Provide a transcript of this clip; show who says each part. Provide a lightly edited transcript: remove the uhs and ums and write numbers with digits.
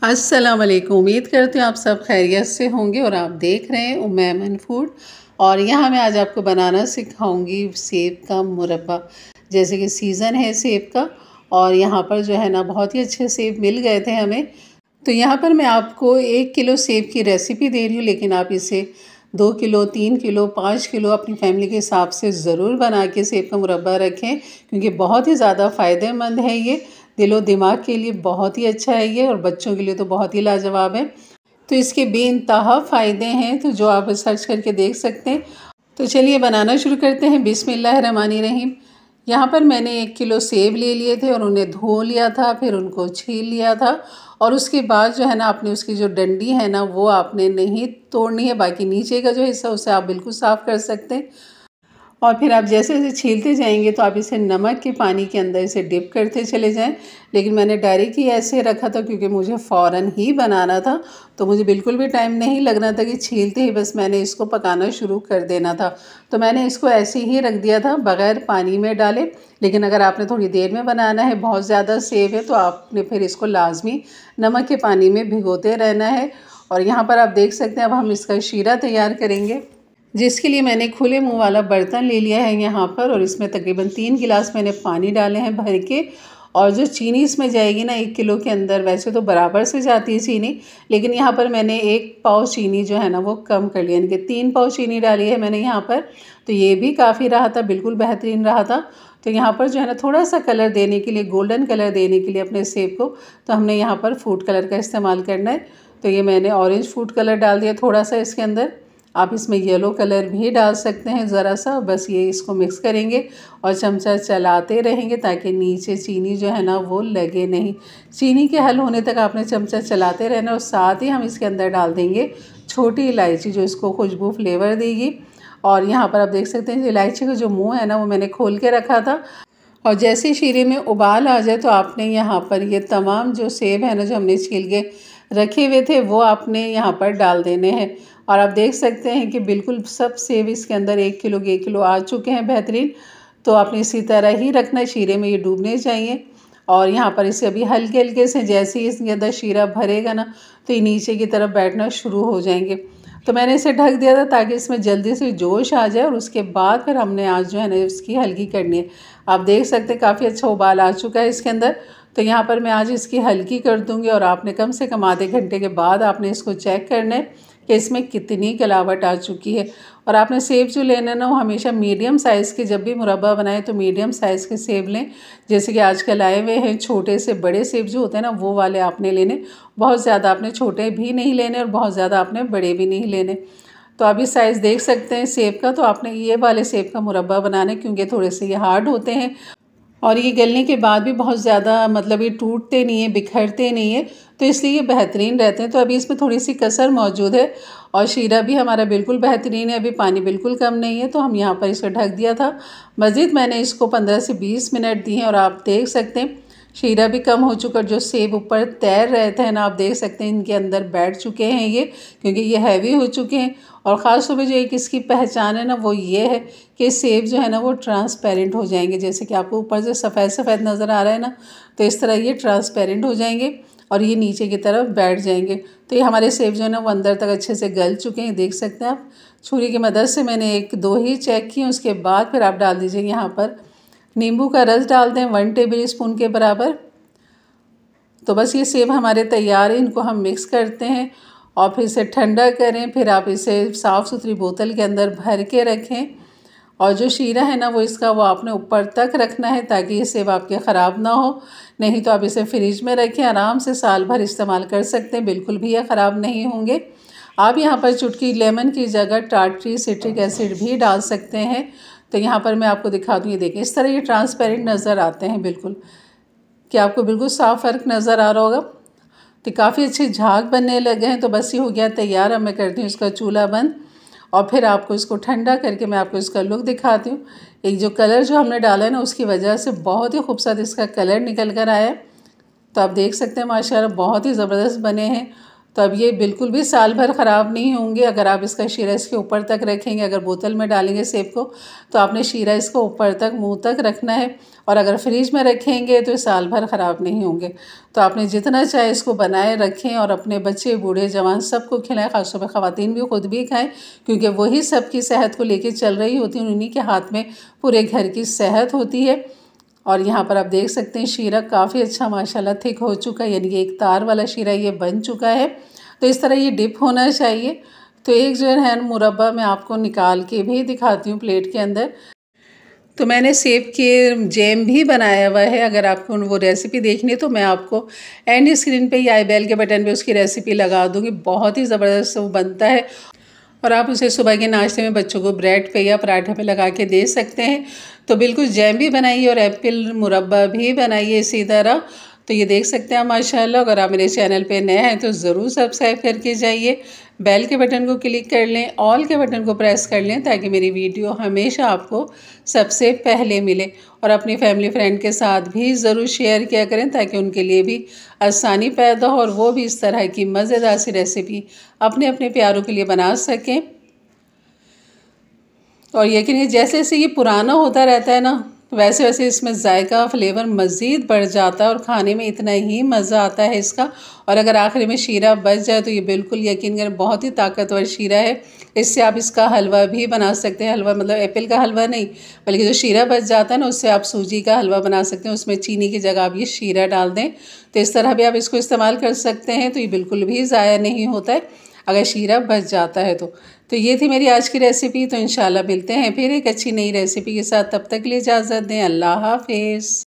Speaker 1: अस्सलाम वालेकुम। उम्मीद करती हूँ आप सब खैरियत से होंगे और आप देख रहे हैं उम्मेमन फूड। और यहाँ मैं आज आपको बनाना सिखाऊंगी सेब का मुरब्बा। जैसे कि सीज़न है सेब का और यहाँ पर जो है ना बहुत ही अच्छे सेब मिल गए थे हमें। तो यहाँ पर मैं आपको 1 किलो सेब की रेसिपी दे रही हूँ, लेकिन आप इसे 2 किलो, 3 किलो, 5 किलो अपनी फैमिली के हिसाब से ज़रूर बना के सेब का मुरब्बा रखें, क्योंकि बहुत ही ज़्यादा फ़ायदेमंद है ये। दिलो दिमाग के लिए बहुत ही अच्छा है ये, और बच्चों के लिए तो बहुत ही लाजवाब है। तो इसके बेइंतहा फ़ायदे हैं, तो जो आप सर्च करके देख सकते हैं। तो चलिए बनाना शुरू करते हैं। बिस्मिल्लाहिर्रहमानिर्रहीम। यहाँ पर मैंने 1 किलो सेब ले लिए थे और उन्हें धो लिया था, फिर उनको छील लिया था। और उसके बाद जो है ना आपने उसकी जो डंडी है ना वो आपने नहीं तोड़नी है, बाकी नीचे का जो हिस्सा उसे आप बिल्कुल साफ़ कर सकते हैं। और फिर आप जैसे जैसे छीलते जाएंगे तो आप इसे नमक के पानी के अंदर इसे डिप करते चले जाएं। लेकिन मैंने डायरेक्ट ही ऐसे रखा था क्योंकि मुझे फ़ौरन ही बनाना था, तो मुझे बिल्कुल भी टाइम नहीं लगना था कि छीलते ही बस मैंने इसको पकाना शुरू कर देना था। तो मैंने इसको ऐसे ही रख दिया था बग़ैर पानी में डाले। लेकिन अगर आपने थोड़ी देर में बनाना है, बहुत ज़्यादा सेब है, तो आपने फिर इसको लाजमी नमक के पानी में भिगोते रहना है। और यहाँ पर आप देख सकते हैं अब हम इसका शीरा तैयार करेंगे, जिसके लिए मैंने खुले मुंह वाला बर्तन ले लिया है यहाँ पर। और इसमें तकरीबन 3 गिलास मैंने पानी डाले हैं भर के। और जो चीनी इसमें जाएगी ना 1 किलो के अंदर, वैसे तो बराबर से जाती है चीनी, लेकिन यहाँ पर मैंने 1 पाव चीनी जो है ना वो कम कर लिया, यानी कि 3 पाव चीनी डाली है मैंने यहाँ पर। तो ये भी काफ़ी रहा था, बिल्कुल बेहतरीन रहा था। तो यहाँ पर जो है ना थोड़ा सा कलर देने के लिए, गोल्डन कलर देने के लिए अपने सेब को, तो हमने यहाँ पर फूड कलर का इस्तेमाल करना है। तो ये मैंने ऑरेंज फूड कलर डाल दिया थोड़ा सा इसके अंदर। आप इसमें येलो कलर भी डाल सकते हैं ज़रा सा। बस ये इसको मिक्स करेंगे और चमचा चलाते रहेंगे ताकि नीचे चीनी जो है ना वो लगे नहीं। चीनी के हल होने तक आपने चमचा चलाते रहना। और साथ ही हम इसके अंदर डाल देंगे छोटी इलायची, जो इसको खुशबू फ्लेवर देगी। और यहाँ पर आप देख सकते हैं इलायची का जो मुँह है ना वो मैंने खोल के रखा था। और जैसे शीरे में उबाल आ जाए तो आपने यहाँ पर ये तमाम जो सेब है ना जो हमने छील के रखे हुए थे वो आपने यहाँ पर डाल देने हैं। और आप देख सकते हैं कि बिल्कुल सब सेब इसके अंदर 1 किलो के 1 किलो आ चुके हैं, बेहतरीन। तो आपने इसी तरह ही रखना है, शीरे में ये डूबने चाहिए। और यहाँ पर इसे अभी हल्के हल्के से जैसे ही इसके अंदर शीरा भरेगा ना तो ये नीचे की तरफ बैठना शुरू हो जाएंगे। तो मैंने इसे ढक दिया था ताकि इसमें जल्दी से जोश आ जाए। और उसके बाद फिर हमने आज जो है ना इसकी हल्की करनी है। आप देख सकते हैं काफ़ी अच्छा उबाल आ चुका है इसके अंदर। तो यहाँ पर मैं आज इसकी हल्की कर दूँगी। और आपने कम से कम आधे घंटे के बाद आपने इसको चेक करना है कि इसमें कितनी गलावट आ चुकी है। और आपने सेब जो लेना ना वो हमेशा मीडियम साइज़ के, जब भी मुरब्बा बनाए तो मीडियम साइज़ के सेब लें। जैसे कि आजकल आए हुए हैं छोटे से बड़े सेब जो होते हैं ना वो वाले आपने लेने। बहुत ज़्यादा आपने छोटे भी नहीं लेने और बहुत ज़्यादा आपने बड़े भी नहीं लेने। तो अभी साइज़ देख सकते हैं सेब का। तो आपने ये वाले सेब का मुरब्बा बनाना है क्योंकि थोड़े से ये हार्ड होते हैं और ये गलने के बाद भी बहुत ज़्यादा मतलब ये टूटते नहीं है, बिखरते नहीं है, तो इसलिए ये बेहतरीन रहते हैं। तो अभी इसमें थोड़ी सी कसर मौजूद है और शीरा भी हमारा बिल्कुल बेहतरीन है, अभी पानी बिल्कुल कम नहीं है। तो हम यहाँ पर इसको ढक दिया था। मज़ीद मैंने इसको 15 से 20 मिनट दिए हैं और आप देख सकते हैं शीरा भी कम हो चुका। जो सेब ऊपर तैर रहे थे ना, आप देख सकते हैं इनके अंदर बैठ चुके हैं ये, क्योंकि ये हैवी हो चुके हैं। और ख़ास तौर पे जो एक इसकी पहचान है ना वो ये है कि सेब जो है ना वो ट्रांसपेरेंट हो जाएंगे। जैसे कि आपको ऊपर से सफ़ेद सफ़ेद नज़र आ रहा है ना, तो इस तरह ये ट्रांसपेरेंट हो जाएंगे और ये नीचे की तरफ बैठ जाएंगे। तो ये हमारे सेब जो है ना वो अंदर तक अच्छे से गल चुके हैं, देख सकते हैं आप। छुरी की मदद से मैंने 1-2 ही चेक किए। उसके बाद फिर आप डाल दीजिए यहाँ पर नींबू का रस डाल दें 1 टेबल स्पून के बराबर। तो बस ये सेब हमारे तैयार है। इनको हम मिक्स करते हैं और फिर इसे ठंडा करें। फिर आप इसे साफ़ सुथरी बोतल के अंदर भर के रखें। और जो शीरा है ना वो इसका वो आपने ऊपर तक रखना है ताकि ये सेब आपके ख़राब ना हो। नहीं तो आप इसे फ्रिज में रखें, आराम से साल भर इस्तेमाल कर सकते हैं, बिल्कुल भी ये ख़राब नहीं होंगे। आप यहाँ पर चुटकी लेमन की जगह टार्ट्री सिट्रिक एसिड भी डाल सकते हैं। तो यहाँ पर मैं आपको दिखा दूँ, ये देखें इस तरह ये ट्रांसपेरेंट नज़र आते हैं बिल्कुल, कि आपको बिल्कुल साफ़ फ़र्क नज़र आ रहा होगा। तो काफ़ी अच्छे झाग बनने लगे हैं। तो बस ये हो गया तैयार। अब मैं करती हूँ इसका चूल्हा बंद और फिर आपको इसको ठंडा करके मैं आपको इसका लुक दिखाती हूँ। एक जो कलर जो हमने डाला है ना उसकी वजह से बहुत ही खूबसूरत इसका कलर निकल कर आया है। तो आप देख सकते हैं माशाल्लाह बहुत ही ज़बरदस्त बने हैं। तो अब ये बिल्कुल भी साल भर ख़राब नहीं होंगे अगर आप इसका शीरा इसके ऊपर तक रखेंगे। अगर बोतल में डालेंगे सेब को तो आपने शीरा इसको ऊपर तक मुंह तक रखना है, और अगर फ्रिज में रखेंगे तो साल भर ख़राब नहीं होंगे। तो आपने जितना चाहे इसको बनाए रखें और अपने बच्चे बूढ़े जवान सबको खिलाएं, ख़ासतौर पर ख़वातीन भी खुद भी खाएं, क्योंकि वही सबकी सेहत को लेके चल रही होती हैं। उन्हीं के हाथ में पूरे घर की सेहत होती है। और यहाँ पर आप देख सकते हैं शीरा काफ़ी अच्छा माशाल्लाह थिक हो चुका है, यानी कि एक तार वाला शीरा ये बन चुका है। तो इस तरह ये डिप होना चाहिए। तो एक जो है मुरब्बा मैं आपको निकाल के भी दिखाती हूँ प्लेट के अंदर। तो मैंने सेब के जैम भी बनाया हुआ है। अगर आपको वो रेसिपी देखनी है तो मैं आपको एंड स्क्रीन पे या आई बेल के बटन पे उसकी रेसिपी लगा दूँगी। बहुत ही ज़बरदस्त वो बनता है, और आप उसे सुबह के नाश्ते में बच्चों को ब्रेड पे या पराठे पे लगा के दे सकते हैं। तो बिल्कुल जैम भी बनाइए और एप्पल मुरब्बा भी बनाइए इसी तरह। तो ये देख सकते हैं माशाल्लाह। अगर आप मेरे चैनल पे नए हैं तो ज़रूर सब्सक्राइब करके जाइए, बेल के बटन को क्लिक कर लें, ऑल के बटन को प्रेस कर लें, ताकि मेरी वीडियो हमेशा आपको सबसे पहले मिले। और अपनी फैमिली फ्रेंड के साथ भी ज़रूर शेयर किया करें, ताकि उनके लिए भी आसानी पैदा हो और वो भी इस तरह की मज़ेदार सी रेसिपी अपने अपने प्यारों के लिए बना सकें। और यकीन जैसे जैसे ये पुराना होता रहता है ना, वैसे वैसे इसमें जायका फ्लेवर मज़ीद बढ़ जाता है और खाने में इतना ही मज़ा आता है इसका। और अगर आखिर में शीरा बच जाए तो ये बिल्कुल यकीन करें बहुत ही ताकतवर शीरा है। इससे आप इसका हलवा भी बना सकते हैं। हलवा मतलब एप्पल का हलवा नहीं, बल्कि जो शीरा बच जाता है ना उससे आप सूजी का हलवा बना सकते हैं। उसमें चीनी की जगह आप ये शीरा डाल दें तो इस तरह भी आप इसको इस्तेमाल कर सकते हैं। तो ये बिल्कुल भी ज़ाया नहीं होता है अगर शीरा बच जाता है तो ये थी मेरी आज की रेसिपी। तो इंशाल्लाह मिलते हैं फिर एक अच्छी नई रेसिपी के साथ। तब तक के लिए इजाज़त दें। अल्लाह हाफ़िज़।